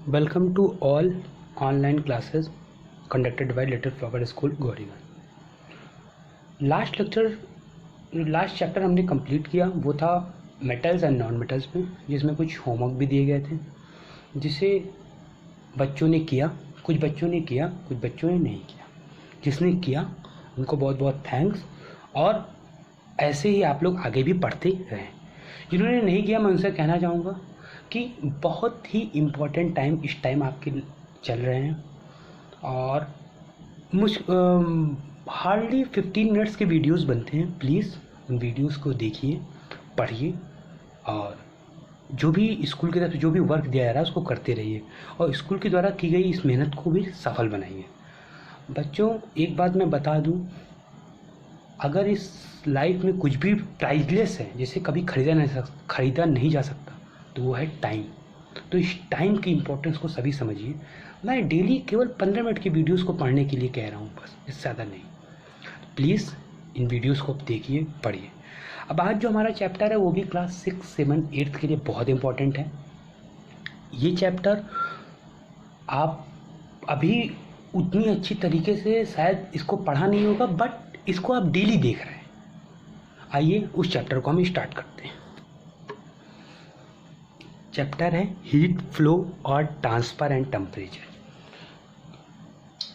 Welcome to all online classes conducted by Little Flower School Gauriganj. Last chapter हमने complete किया, वो था metals and non metals में, जिसमें कुछ होमवर्क भी दिए गए थे जिसे बच्चों ने किया। कुछ बच्चों ने किया, कुछ बच्चों ने नहीं किया। जिसने किया उनको बहुत बहुत थैंक्स, और ऐसे ही आप लोग आगे भी पढ़ते रहें। जिन्होंने नहीं किया, मैं उनसे कहना चाहूँगा कि बहुत ही इम्पोर्टेंट टाइम इस टाइम आपके चल रहे हैं, और हार्डली 15 मिनट्स के वीडियोस बनते हैं। प्लीज़ उन वीडियोस को देखिए, पढ़िए, और जो भी स्कूल की तरफ से जो भी वर्क दिया जा रहा है उसको करते रहिए, और स्कूल के द्वारा की गई इस मेहनत को भी सफल बनाइए। बच्चों, एक बात मैं बता दूं, अगर इस लाइफ में कुछ भी प्राइजलेस है, जिसे कभी खरीदा नहीं जा सकता, तो वो है टाइम। तो इस टाइम की इम्पोर्टेंस को सभी समझिए। मैं डेली केवल 15 मिनट की वीडियोस को पढ़ने के लिए कह रहा हूँ, बस, इससे ज़्यादा नहीं। प्लीज़ इन वीडियोस को देखिए, पढ़िए। अब आज जो हमारा चैप्टर है वो भी क्लास 6, 7, 8 के लिए बहुत इम्पोर्टेंट है। ये चैप्टर आप अभी उतनी अच्छी तरीके से शायद इसको पढ़ा नहीं होगा, बट इसको आप डेली देख रहे हैं। आइए उस चैप्टर को हम स्टार्ट करते हैं। चैप्टर है हीट फ्लो और ट्रांसफ़र एंड टेम्परेचर।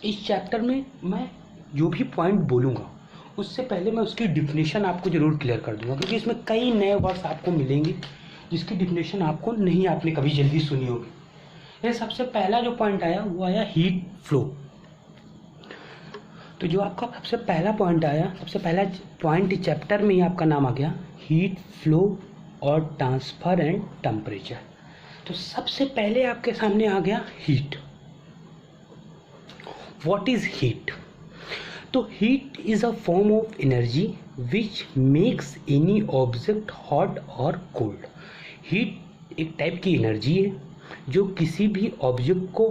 इस चैप्टर में मैं जो भी पॉइंट बोलूँगा उससे पहले मैं उसकी डिफिनेशन आपको ज़रूर क्लियर कर दूंगा, क्योंकि इसमें कई नए वर्ड्स आपको मिलेंगे जिसकी डिफिनेशन आपने कभी जल्दी सुनी होगी। ये सबसे पहला जो पॉइंट आया वो आया हीट फ्लो। तो जो आपका सबसे पहला पॉइंट आया, सबसे पहला पॉइंट इस चैप्टर में ही आपका नाम आ गया, हीट फ्लो और ट्रांसफ़र एंड टेम्परेचर। तो सबसे पहले आपके सामने आ गया हीट। What is heat? तो heat is a form of energy which makes any object hot और कोल्ड। हीट एक टाइप की एनर्जी है जो किसी भी ऑब्जेक्ट को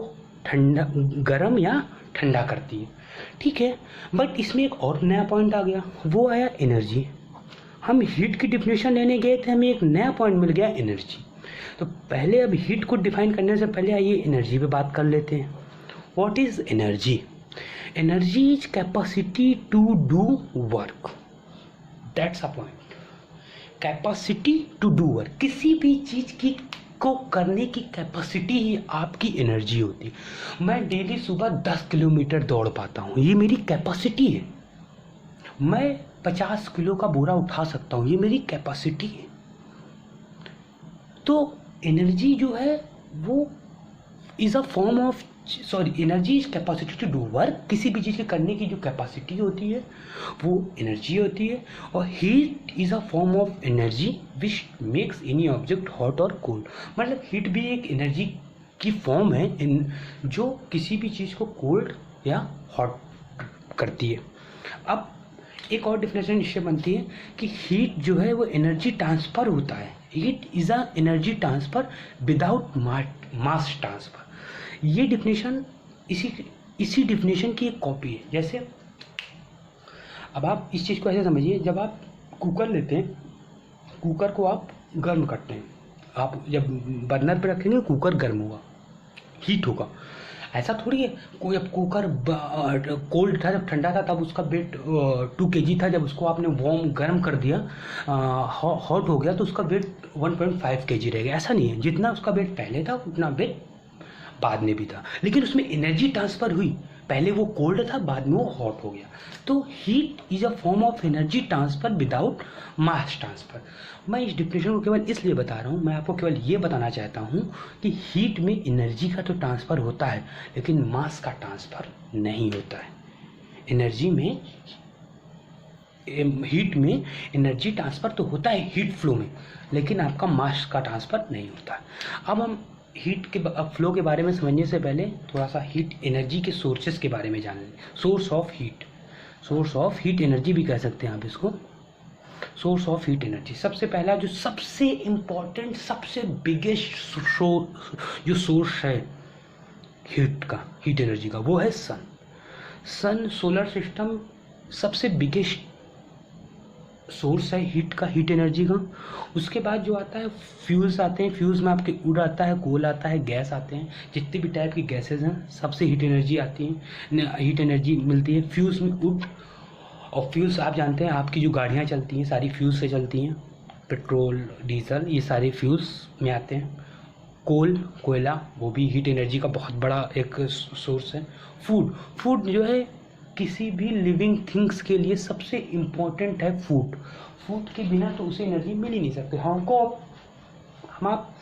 गर्म या ठंडा करती है। ठीक है, बट इसमें एक और नया पॉइंट आ गया, वो आया एनर्जी। हम हीट की डिफिनेशन लेने गए थे, हमें एक नया पॉइंट मिल गया, एनर्जी। तो पहले अब हीट को डिफाइन करने से पहले आइए एनर्जी पे बात कर लेते हैं। What is energy? Energy is capacity to do work. That's a point. Capacity to do work, किसी भी चीज़ की को करने की कैपेसिटी ही आपकी एनर्जी होती है। मैं डेली सुबह 10 किलोमीटर दौड़ पाता हूँ, ये मेरी कैपेसिटी है। मैं 50 किलो का बोरा उठा सकता हूँ, ये मेरी कैपेसिटी है। तो एनर्जी जो है वो is a form of energy is capacity to do work. किसी भी चीज़ के करने की जो कैपेसिटी होती है वो एनर्जी होती है। और heat is a form of energy which makes any object hot और कोल्ड। मतलब हीट भी एक एनर्जी की फॉर्म है जो किसी भी चीज़ को कोल्ड या हॉट करती है। अब एक और डिफिनेशन इससे बनती है कि हीट जो है वो एनर्जी ट्रांसफ़र होता है। Heat is a energy transfer without mass transfer. ये डिफिनेशन इसी डिफिनेशन की एक कॉपी है। जैसे अब आप इस चीज़ को ऐसे समझिए, जब आप कुकर लेते हैं, कुकर को आप गर्म करते हैं, आप जब बर्नर पे रखेंगे कुकर गर्म होगा, हीट होगा। ऐसा थोड़ी है कोई, अब कुकर कोल्ड था, जब ठंडा था तब उसका वेट 2 kg था, जब उसको आपने वार्म गर्म कर दिया, हॉट हो गया, तो उसका वेट 1.5 kg रह गया। ऐसा नहीं है, जितना उसका वेट पहले था उतना वेट बाद में भी था, लेकिन उसमें एनर्जी ट्रांसफ़र हुई। पहले वो कोल्ड था, बाद में वो हॉट हो गया। तो heat is a form of energy transfer without mass transfer. मैं इस डिफिनेशन को केवल इसलिए बता रहा हूँ, मैं आपको केवल ये बताना चाहता हूँ कि हीट में एनर्जी का तो ट्रांसफ़र होता है, लेकिन मास का ट्रांसफ़र नहीं होता है। हीट में एनर्जी ट्रांसफ़र तो होता है हीट फ्लो में, लेकिन आपका मास का ट्रांसफ़र नहीं होता है। अब हम हीट के फ्लो के बारे में समझने से पहले थोड़ा सा हीट एनर्जी के सोर्सेस के बारे में जान लें। सोर्स ऑफ हीट एनर्जी भी कह सकते हैं आप इसको। सोर्स ऑफ हीट एनर्जी, सबसे पहला जो सबसे इम्पॉर्टेंट, सबसे बिगेस्ट जो सोर्स है हीट एनर्जी का, वो है सन। सोलर सिस्टम सबसे बिगेस्ट सोर्स है हीट का, हीट एनर्जी का। उसके बाद जो आता है फ्यूल्स आते हैं, फ्यूल्स में आपके वुड आता है, कोल आता है, गैस आते हैं। जितने भी टाइप की गैसेज हैं सबसे हीट एनर्जी आती है, हीट एनर्जी मिलती है फ्यूल्स में, वुड। और फ्यूल्स आप जानते हैं आपकी जो गाड़ियाँ चलती हैं सारी फ्यूल्स से चलती हैं, पेट्रोल डीजल ये सारे फ्यूल्स में आते हैं। कोल कोयला वो भी हीट एनर्जी का बहुत बड़ा एक सोर्स है। फूड, फूड जो है किसी भी लिविंग थिंग्स के लिए सबसे इम्पोर्टेंट है फूड। फूड के बिना तो उसे एनर्जी मिल ही नहीं सकते। हम आप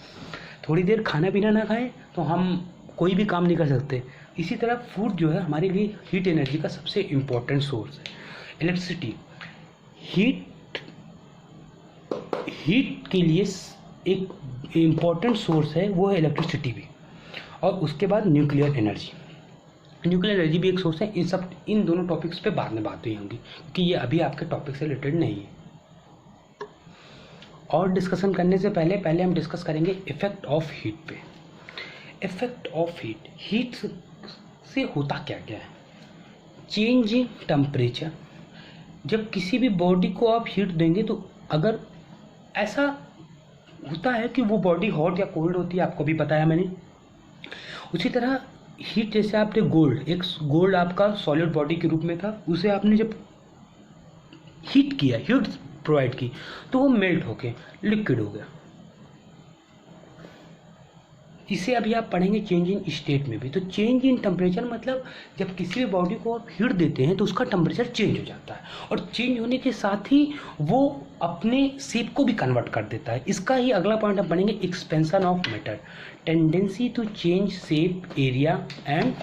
थोड़ी देर खाना पीना ना खाएं तो हम कोई भी काम नहीं कर सकते। इसी तरह फूड जो है हमारे लिए हीट एनर्जी का सबसे इम्पोर्टेंट सोर्स है। इलेक्ट्रिसिटी, हीट के लिए एक इम्पॉर्टेंट सोर्स है वो है इलेक्ट्रिसिटी भी। और उसके बाद न्यूक्लियर एनर्जी, न्यूक्लियर एनर्जी भी एक सोर्स है। इन दोनों टॉपिक्स पे बाद में बात हुई होंगी क्योंकि ये अभी आपके टॉपिक से रिलेटेड नहीं है। और डिस्कशन करने से पहले हम डिस्कस करेंगे इफेक्ट ऑफ हीट पे। इफेक्ट ऑफ हीट, हीट से होता क्या क्या है। चेंज इन टेम्परेचर, जब किसी भी बॉडी को आप हीट देंगे तो अगर ऐसा होता है कि वो बॉडी हॉट या कोल्ड होती है, आपको भी बताया मैंने। उसी तरह हीट, जैसे आपने गोल्ड आपका सॉलिड बॉडी के रूप में था, उसे आपने जब हीट किया, हीट प्रोवाइड की, तो वो मेल्ट होके लिक्विड हो गया। इसे अभी आप पढ़ेंगे चेंज इन स्टेट में भी। तो चेंज इन टेम्परेचर मतलब जब किसी भी बॉडी को आप हीट देते हैं तो उसका टेम्परेचर चेंज हो जाता है, और चेंज होने के साथ ही वो अपने शेप को भी कन्वर्ट कर देता है। इसका ही अगला पॉइंट हम पढ़ेंगे expansion of matter, tendency to change shape, area and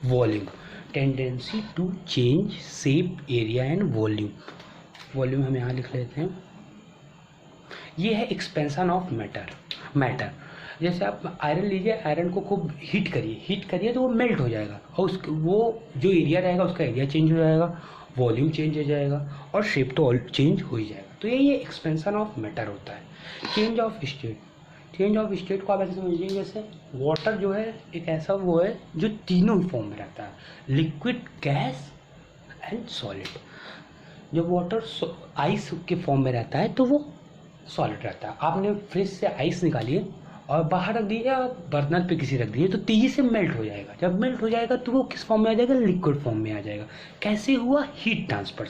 volume. Tendency to change shape, area and volume हम यहाँ लिख लेते हैं। ये है एक्सपेंशन ऑफ मैटर। जैसे आप आयरन लीजिए, आयरन को खूब हीट करिए तो वो मेल्ट हो जाएगा, और वो जो एरिया रहेगा उसका एरिया चेंज हो जाएगा, वॉल्यूम चेंज हो जाएगा, और शेप तो चेंज हो ही जाएगा। तो ये एक्सपेंशन ऑफ मैटर होता है। चेंज ऑफ स्टेट को आप ऐसे समझिए जैसे वाटर जो है एक ऐसा वो है जो तीनों फॉर्म में रहता है, लिक्विड, गैस एंड सॉलिड। जब वाटर आइस के फॉर्म में रहता है तो वो सॉलिड रहता है। आपने फ्रिज से आइस निकाली है और बाहर रख दिया, बर्तन पे किसी रख दिए, तो तेजी से मेल्ट हो जाएगा। जब मेल्ट हो जाएगा तो वो किस फॉर्म में आ जाएगा, लिक्विड फॉर्म में आ जाएगा। कैसे हुआ, हीट ट्रांसफर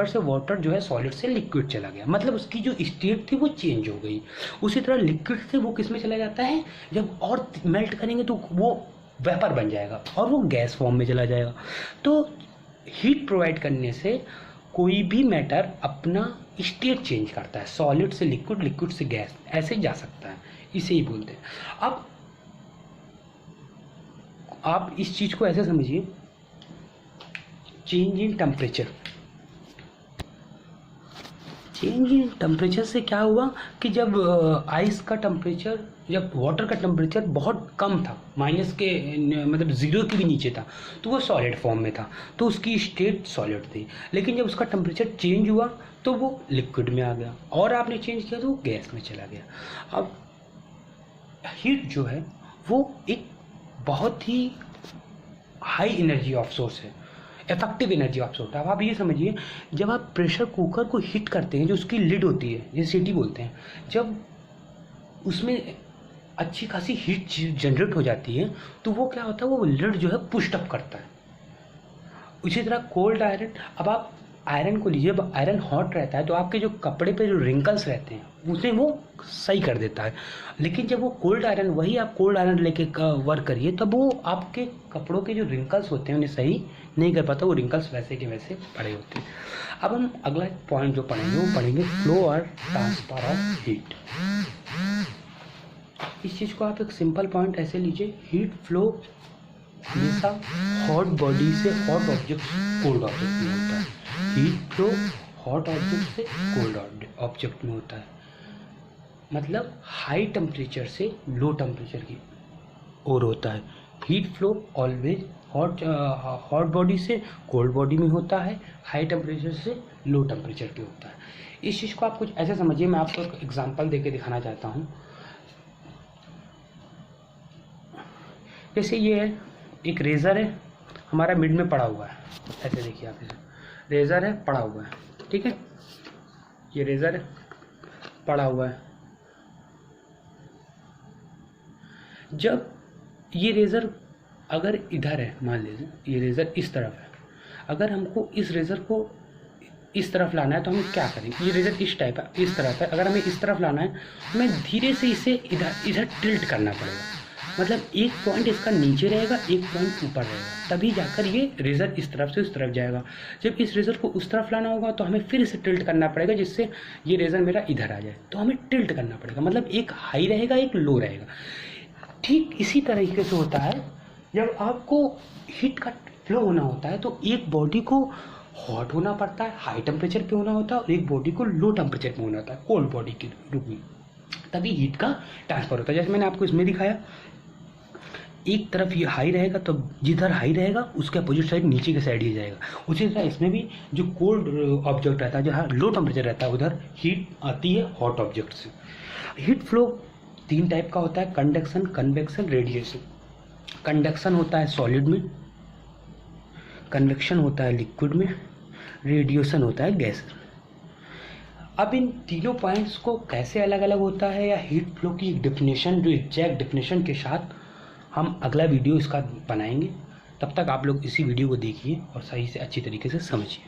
से वाटर जो है सॉलिड से लिक्विड चला गया, मतलब उसकी जो स्टेट थी वो चेंज हो गई। उसी तरह लिक्विड से वो किस में चला जाता है, जब और मेल्ट करेंगे तो वो वेपर बन जाएगा और वो गैस फॉर्म में चला जाएगा। तो हीट प्रोवाइड करने से कोई भी मैटर अपना स्टेट चेंज करता है, सॉलिड से लिक्विड, लिक्विड से गैस, ऐसे जा सकता है, इसे ही बोलते हैं। अब आप इस चीज को ऐसे समझिए, चेंज इन टेम्परेचर से क्या हुआ कि जब आइस का टेम्परेचर, जब वाटर का टेम्परेचर बहुत कम था, माइनस के मतलब 0 के भी नीचे था, तो वो सॉलिड फॉर्म में था, तो उसकी स्टेट सॉलिड थी। लेकिन जब उसका टेम्परेचर चेंज हुआ तो वो लिक्विड में आ गया, और आपने चेंज किया तो वो गैस में चला गया। अब हीट जो है वो एक बहुत ही हाई एनर्जी ऑफ सोर्स है, इफेक्टिव एनर्जी ऑफ सोर्स। अब आप ये समझिए, जब आप प्रेशर कुकर को हीट करते हैं, जो उसकी लिड होती है, जिसे सीटी बोलते हैं, जब उसमें अच्छी खासी हीट जनरेट हो जाती है तो वो क्या होता है, वो लिड जो है पुश अप करता है। उसी तरह कोल्ड आयरन, अब आप आयरन को लीजिए, जब आयरन हॉट रहता है तो आपके जो कपड़े पे जो रिंकल्स रहते हैं उसे वो सही कर देता है। लेकिन जब वो कोल्ड आयरन, वही आप कोल्ड आयरन लेके वर्क करिए, तब वो आपके कपड़ों के जो रिंकल्स होते हैं उन्हें सही नहीं कर पाता, वो रिंकल्स वैसे के वैसे पड़े होते हैं। अब हम अगला पॉइंट जो पढ़ेंगे वो पढ़ेंगे फ्लो और ट्रांसफर ऑफ हीट। इस चीज़ को आप एक सिंपल पॉइंट ऐसे लीजिए, हीट फ्लो हमेशा हॉट बॉडी से हॉट ऑब्जेक्ट कोल्ड ऑब्जेक्ट में होता है। हीट फ्लो हॉट ऑब्जेक्ट से कोल्ड ऑब्जेक्ट में होता है, मतलब हाई टेम्परेचर से लो टेम्परेचर की ओर होता है। Heat flow always hot body से कोल्ड बॉडी में होता है, हाई टेम्परेचर से लो टेम्परेचर पे होता है। इस चीज़ को आप कुछ ऐसे समझिए, मैं आपको एक एग्जांपल देके दिखाना चाहता हूँ। जैसे ये है एक रेज़र है, हमारा मिड में पड़ा हुआ है, ऐसे देखिए आप, इसे रेज़र है पड़ा हुआ है, ठीक ठीक है, ये रेज़र पड़ा हुआ है। जब ये रेज़र अगर इधर है, मान लीजिए ये रेज़र इस तरफ है, अगर हमको इस रेज़र को इस तरफ लाना है तो हमें क्या करेंगे, ये रेज़र इस टाइप है, इस तरफ है, अगर हमें इस तरफ लाना है हमें धीरे से इसे इधर टिल्ट करना पड़ेगा। मतलब एक पॉइंट इसका नीचे रहेगा, एक पॉइंट ऊपर रहेगा, तभी जाकर ये रेज़र इस तरफ से उस तरफ जाएगा। जब इस रेज़र को उस तरफ लाना होगा तो हमें फिर इसे टिल्ट करना पड़ेगा, जिससे ये रेज़र मेरा इधर आ जाए। तो हमें टिल्ट करना पड़ेगा, मतलब एक हाई रहेगा एक लो रहेगा। ठीक इसी तरीके से होता है जब आपको हीट का फ्लो होना होता है, तो एक बॉडी को हॉट होना पड़ता है, हाई टेम्परेचर पे होना होता है, और एक बॉडी को लो टेम्परेचर पे होना होता है, कोल्ड बॉडी के रूप में, तभी हीट का ट्रांसफर होता है। जैसे मैंने आपको इसमें दिखाया, एक तरफ ये हाई रहेगा तो जिधर हाई रहेगा उसके अपोजिट साइड नीचे के साइड ही जाएगा। उसी तरह इसमें भी जो कोल्ड ऑब्जेक्ट रहता है, जहाँ लो टेम्परेचर रहता है, उधर हीट आती है हॉट ऑब्जेक्ट से। हीट फ्लो 3 टाइप का होता है, कंडक्शन, कन्वेक्शन, रेडिएशन। कंडक्शन होता है सॉलिड में, कन्वेक्शन होता है लिक्विड में, रेडिएशन होता है गैस में। अब इन तीनों पॉइंट्स को कैसे अलग अलग होता है, या हीट फ्लो की डेफिनेशन, जो एग्जैक्ट डेफिनेशन के साथ हम अगला वीडियो इसका बनाएंगे। तब तक आप लोग इसी वीडियो को देखिए और सही से अच्छी तरीके से समझिए।